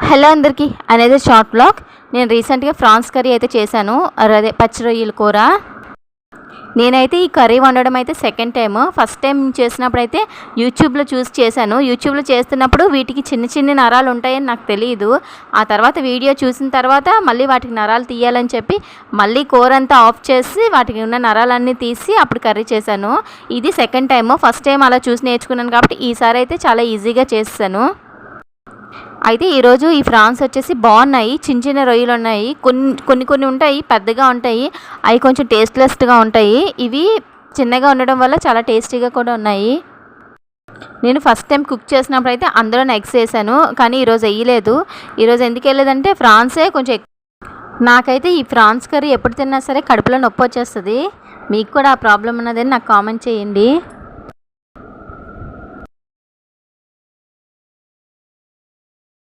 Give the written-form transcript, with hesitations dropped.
Hello అందరికీ అనేది short blog. నేను రీసెంట్గా ఫ్రాన్స్ కర్రీ అయితే చేశాను. అదే పచ్చి రొయ్యల కూర. నేనైతే ఈ కర్రీ వండడం అయితే సెకండ్ టైం. ఫస్ట్ టైం చేసినప్పుడు అయితే యూట్యూబ్లో చూసి చేశాను. యూట్యూబ్లో చేస్తున్నప్పుడు వీటికి చిన్న చిన్న నరాలు ఉంటాయని నాకు తెలియదు. ఆ తర్వాత వీడియో చూసిన తర్వాత మళ్ళీ వాటికి నరాలు తీయాలని చెప్పి మళ్ళీ కూర అంతా ఆఫ్ చేసి వాటికి ఉన్న నరాలన్నీ తీసి అప్పుడు కర్రీ చేశాను. ఇది సెకండ్ టైం. ఫస్ట్ టైం అలా చూసి నేర్చుకున్నాను కాబట్టి ఈసారి అయితే చాలా ఈజీగా చేశాను. అయితే ఈరోజు ఈ ఫ్రాన్స్ వచ్చేసి బాగున్నాయి. చిన్న చిన్న రొయ్యలు ఉన్నాయి. కొన్ని ఉంటాయి పెద్దగా ఉంటాయి, అవి కొంచెం టేస్ట్లెస్గా ఉంటాయి. ఇవి చిన్నగా ఉండడం వల్ల చాలా టేస్టీగా కూడా ఉన్నాయి. నేను ఫస్ట్ టైం కుక్ చేసినప్పుడు అయితే అందులో ఎగ్స్ వేసాను, కానీ ఈరోజు వేయలేదు. ఈరోజు ఎందుకు వేయలేదంటే ఫ్రాన్సే కొంచెం నాకైతే ఈ ఫ్రాన్స్ కర్రీ ఎప్పుడు తిన్నా సరే కడుపులో నొప్పి వచ్చేస్తుంది. మీకు కూడా ఆ ప్రాబ్లం ఉన్నదని నాకు కామెంట్ చేయండి.